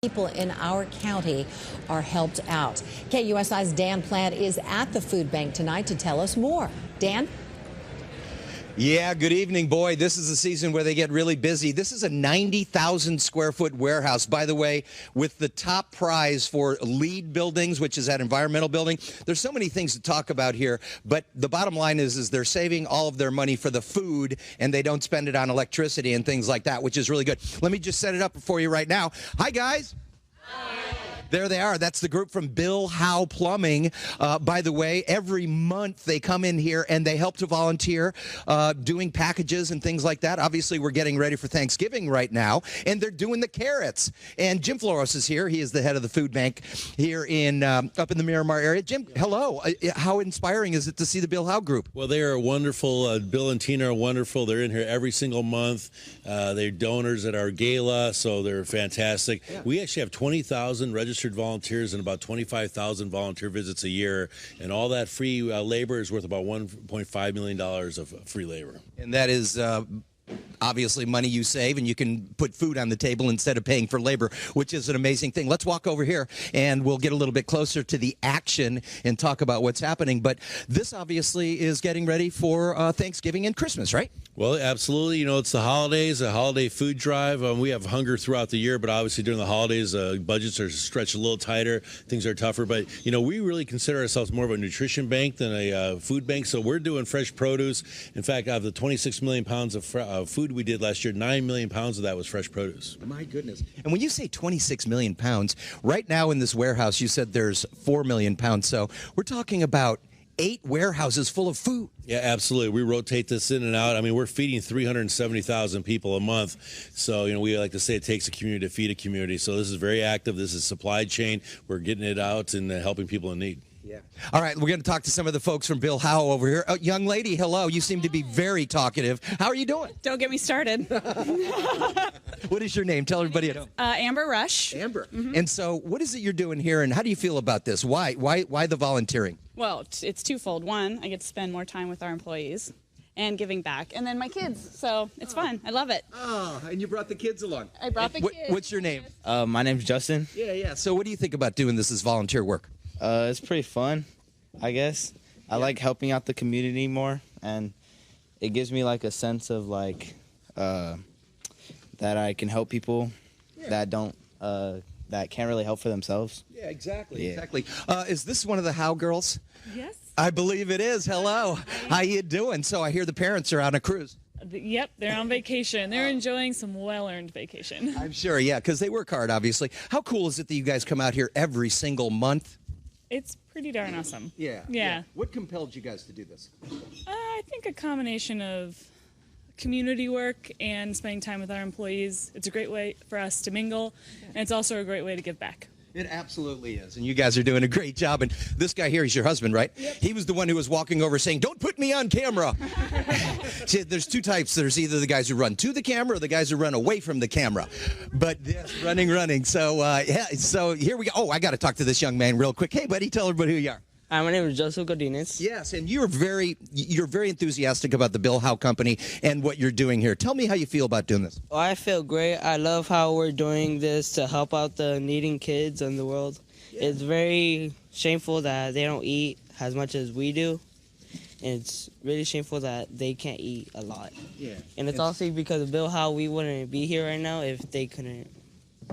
People in our county are helped out. KUSI's Dan Plant is at the food bank tonight to tell us more. Dan? Yeah, good evening, boy. This is the season where they get really busy. This is a 90,000 square foot warehouse, by the way, with the top prize for LEED buildings, which is that environmental building. There's so many things to talk about here, but the bottom line is they're saving all of their money for the food, and they don't spend it on electricity and things like that, which is really good. Let me just set it up for you right now. Hi, guys. There they are. That's the group from Bill Howe Plumbing. By the way, every month they come in here and they help to volunteer doing packages and things like that. Obviously, we're getting ready for Thanksgiving right now, and they're doing the carrots. And Jim Floros is here. He is the head of the food bank here in up in the Miramar area. Jim, hello. How inspiring is it to see the Bill Howe group? Well, they are wonderful. Bill and Tina are wonderful. They're in here every single month. They're donors at our gala, so they're fantastic. Yeah. We actually have 20,000 registered volunteers and about 25,000 volunteer visits a year, and all that free labor is worth about $1.5 million of free labor. And that is obviously money you save, and you can put food on the table instead of paying for labor, which is an amazing thing. Let's walk over here and we'll get a little bit closer to the action and talk about what's happening. But this obviously is getting ready for Thanksgiving and Christmas, right? Well, absolutely. You know, it's the holidays, a holiday food drive. We have hunger throughout the year, but obviously during the holidays, budgets are stretched a little tighter. Things are tougher. But, you know, we really consider ourselves more of a nutrition bank than a food bank. So we're doing fresh produce. In fact, out of the 26 million pounds of food we did last year, 9 million pounds of that was fresh produce. My goodness. And when you say 26 million pounds, right now in this warehouse, you said there's 4 million pounds. So we're talking about 8 warehouses full of food. Yeah, absolutely. We rotate this in and out. I mean, we're feeding 370,000 people a month. So, you know, we like to say it takes a community to feed a community. So this is very active. This is supply chain. We're getting it out and helping people in need. Yeah. All right, we're going to talk to some of the folks from Bill Howe over here. Young lady, hello. You seem to be very talkative. How are you doing? Don't get me started. What is your name? Tell everybody at home. Amber Rush. Amber. Mm-hmm. And so what is it you're doing here, and how do you feel about this? Why the volunteering? Well, it's twofold. One, I get to spend more time with our employees and giving back. And then my kids. So it's fun. I love it. Oh, and you brought the kids along. I brought the kids. What's your name? My name's Justin. Yeah. So what do you think about doing this as volunteer work? It's pretty fun, I guess. I like helping out the community more, and it gives me like a sense of like that I can help people that don't that can't really help for themselves. Yeah, exactly. Is this one of the Howe girls? Yes. I believe it is. Hello. How you doing? So I hear the parents are on a cruise. Yep, they're on vacation. They're enjoying some well-earned vacation. I'm sure, yeah, because they work hard, obviously. How cool is it that you guys come out here every single month? It's pretty darn awesome. Yeah. What compelled you guys to do this? I think a combination of community work and spending time with our employees. It's a great way for us to mingle, and it's also a great way to give back. It absolutely is, and you guys are doing a great job. And this guy here, he's your husband, right? Yep. He was the one who was walking over saying, "Don't put me on camera." See, there's two types. There's either the guys who run to the camera or the guys who run away from the camera. But yes, running. So, so here we go. Oh, I got to talk to this young man real quick. Hey, buddy, tell everybody who you are. Hi, my name is Joseph Godinez. Yes, and you're very enthusiastic about the Bill Howe Company and what you're doing here. Tell me how you feel about doing this. Oh, I feel great. I love how we're doing this to help out the needing kids in the world. Yeah. It's very shameful that they don't eat as much as we do. And it's really shameful that they can't eat a lot. Yeah. And it's also because of Bill Howe, we wouldn't be here right now if they couldn't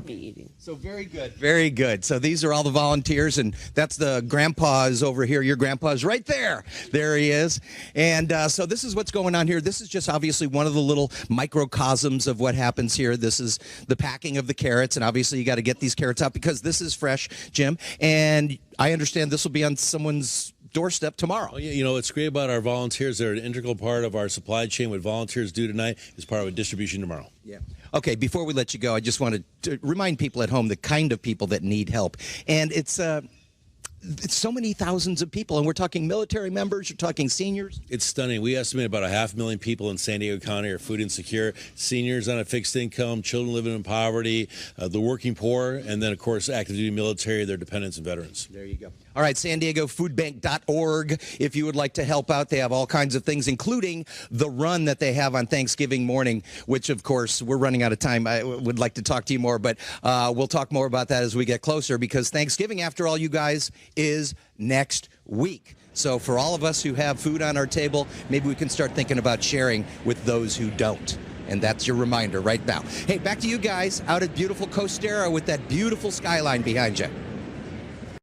be eating. So very good. Very good. So these are all the volunteers, and that's the grandpa's over here. Your grandpa's right there. There he is. And so this is what's going on here. This is just obviously one of the little microcosms of what happens here. This is the packing of the carrots, and obviously you got to get these carrots out because this is fresh, Jim. And I understand this will be on someone's doorstep tomorrow. Oh, yeah, you know, what's great about our volunteers, they're an integral part of our supply chain. What volunteers do tonight is part of a distribution tomorrow. Yeah. Okay, before we let you go, I just wanted to remind people at home the kind of people that need help. And it's it's so many thousands of people, and we're talking military members, you're talking seniors. It's stunning. We estimate about 500,000 people in San Diego County are food insecure. Seniors on a fixed income, children living in poverty, the working poor, and then, of course, active duty military, their dependents and veterans. There you go. All right, SanDiegoFoodBank.org. If you would like to help out, they have all kinds of things, including the run that they have on Thanksgiving morning, which, of course, we're running out of time. I would like to talk to you more, but we'll talk more about that as we get closer, because Thanksgiving, after all, you guys, is next week. So for all of us who have food on our table, maybe we can start thinking about sharing with those who don't. And that's your reminder right now. Hey, back to you guys out at beautiful Costera with that beautiful skyline behind you.